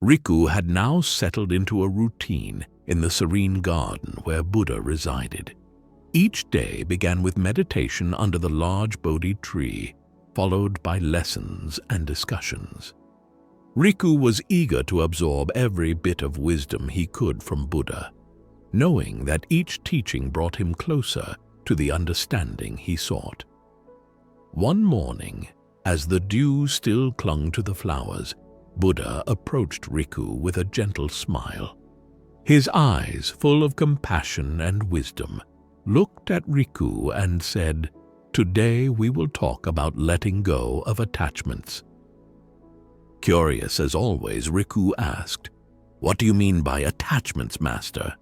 Riku had now settled into a routine in the serene garden where Buddha resided. Each day began with meditation under the large Bodhi tree, followed by lessons and discussions. Riku was eager to absorb every bit of wisdom he could from Buddha, knowing that each teaching brought him closer to the understanding he sought. One morning, as the dew still clung to the flowers, Buddha approached Riku with a gentle smile. His eyes, full of compassion and wisdom, looked at Riku and said, "Today we will talk about letting go of attachments." Curious as always, Riku asked, "What do you mean by attachments, Master?"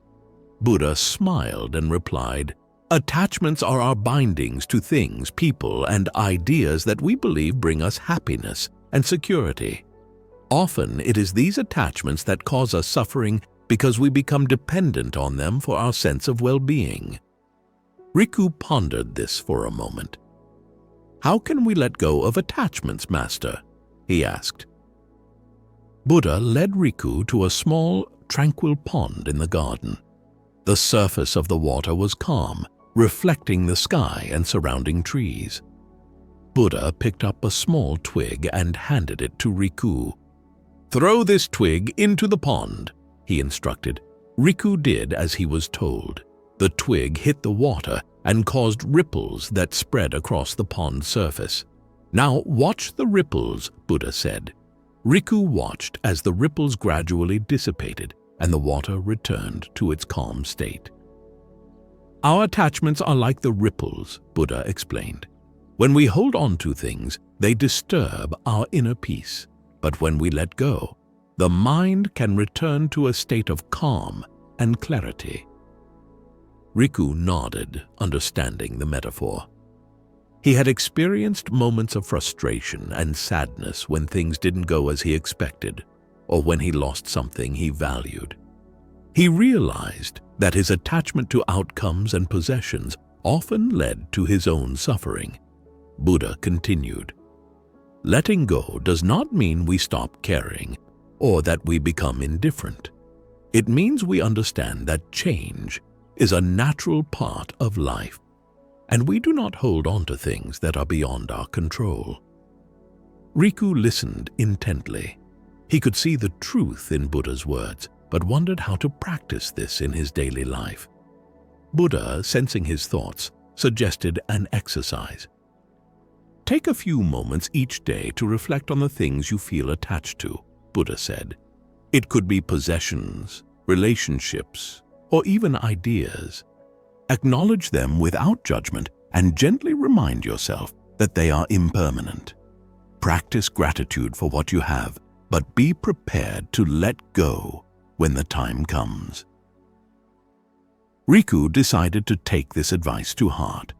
Buddha smiled and replied, "Attachments are our bindings to things, people, and ideas that we believe bring us happiness and security. Often it is these attachments that cause us suffering because we become dependent on them for our sense of well-being." Riku pondered this for a moment. "How can we let go of attachments, Master?" he asked. Buddha led Riku to a small, tranquil pond in the garden. The surface of the water was calm, reflecting the sky and surrounding trees. Buddha picked up a small twig and handed it to Riku. "Throw this twig into the pond," he instructed. Riku did as he was told. The twig hit the water and caused ripples that spread across the pond's surface. "Now watch the ripples," Buddha said. Riku watched as the ripples gradually dissipated and the water returned to its calm state. "Our attachments are like the ripples," Buddha explained. "When we hold on to things, they disturb our inner peace. But when we let go, the mind can return to a state of calm and clarity." Riku nodded, understanding the metaphor. He had experienced moments of frustration and sadness when things didn't go as he expected, or when he lost something he valued. He realized that his attachment to outcomes and possessions often led to his own suffering. Buddha continued, "Letting go does not mean we stop caring or that we become indifferent. It means we understand that change is a natural part of life, and we do not hold on to things that are beyond our control." Riku listened intently. He could see the truth in Buddha's words, but wondered how to practice this in his daily life. Buddha, sensing his thoughts, suggested an exercise. "Take a few moments each day to reflect on the things you feel attached to," Buddha said. "It could be possessions, relationships, or even ideas. Acknowledge them without judgment and gently remind yourself that they are impermanent. Practice gratitude for what you have, but be prepared to let go when the time comes." Riku decided to take this advice to heart.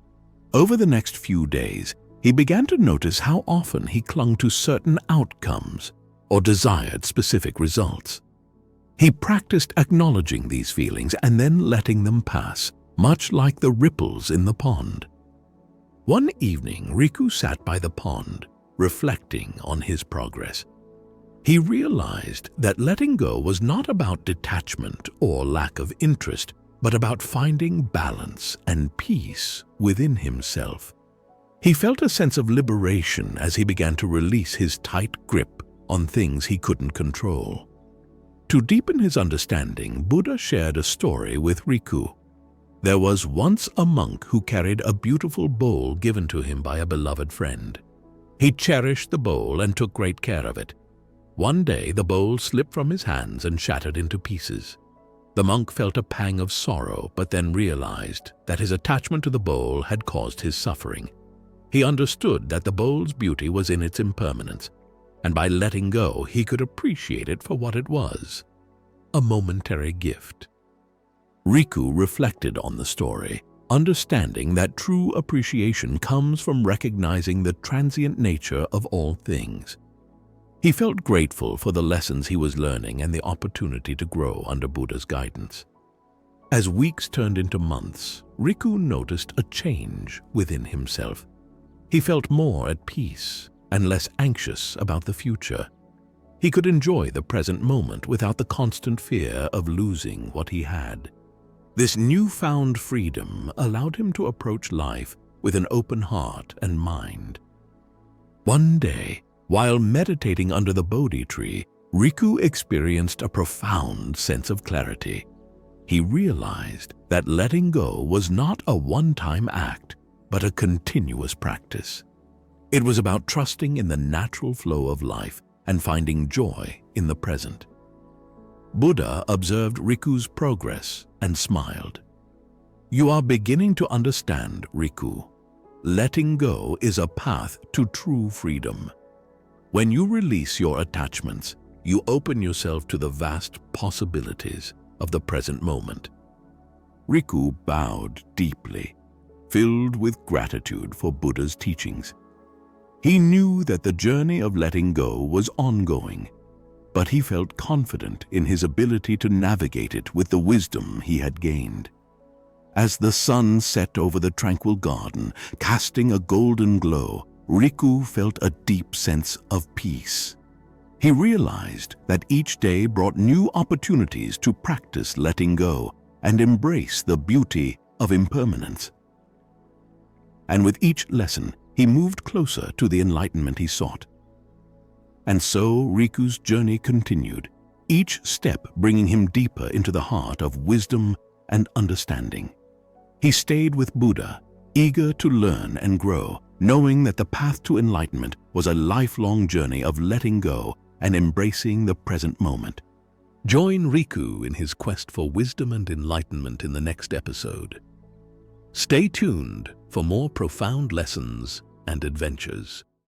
Over the next few days, he began to notice how often he clung to certain outcomes or desired specific results. He practiced acknowledging these feelings and then letting them pass, much like the ripples in the pond. One evening, Riku sat by the pond, reflecting on his progress. He realized that letting go was not about detachment or lack of interest, but about finding balance and peace within himself. He felt a sense of liberation as he began to release his tight grip on things he couldn't control. To deepen his understanding, Buddha shared a story with Riku. There was once a monk who carried a beautiful bowl given to him by a beloved friend. He cherished the bowl and took great care of it. One day, the bowl slipped from his hands and shattered into pieces. The monk felt a pang of sorrow, but then realized that his attachment to the bowl had caused his suffering. He understood that the bowl's beauty was in its impermanence, and by letting go, he could appreciate it for what it was, a momentary gift. Riku reflected on the story, understanding that true appreciation comes from recognizing the transient nature of all things. He felt grateful for the lessons he was learning and the opportunity to grow under Buddha's guidance. As weeks turned into months, Riku noticed a change within himself. He felt more at peace and less anxious about the future. He could enjoy the present moment without the constant fear of losing what he had. This newfound freedom allowed him to approach life with an open heart and mind. One day, while meditating under the Bodhi tree, Riku experienced a profound sense of clarity. He realized that letting go was not a one-time act, but a continuous practice. It was about trusting in the natural flow of life and finding joy in the present. Buddha observed Riku's progress and smiled. "You are beginning to understand, Riku. Letting go is a path to true freedom. When you release your attachments, you open yourself to the vast possibilities of the present moment." Riku bowed deeply, filled with gratitude for Buddha's teachings. He knew that the journey of letting go was ongoing, but he felt confident in his ability to navigate it with the wisdom he had gained. As the sun set over the tranquil garden, casting a golden glow, Riku felt a deep sense of peace. He realized that each day brought new opportunities to practice letting go and embrace the beauty of impermanence. And with each lesson, he moved closer to the enlightenment he sought. And so Riku's journey continued, each step bringing him deeper into the heart of wisdom and understanding. He stayed with Buddha, eager to learn and grow, knowing that the path to enlightenment was a lifelong journey of letting go and embracing the present moment. Join Riku in his quest for wisdom and enlightenment in the next episode. Stay tuned for more profound lessons and adventures.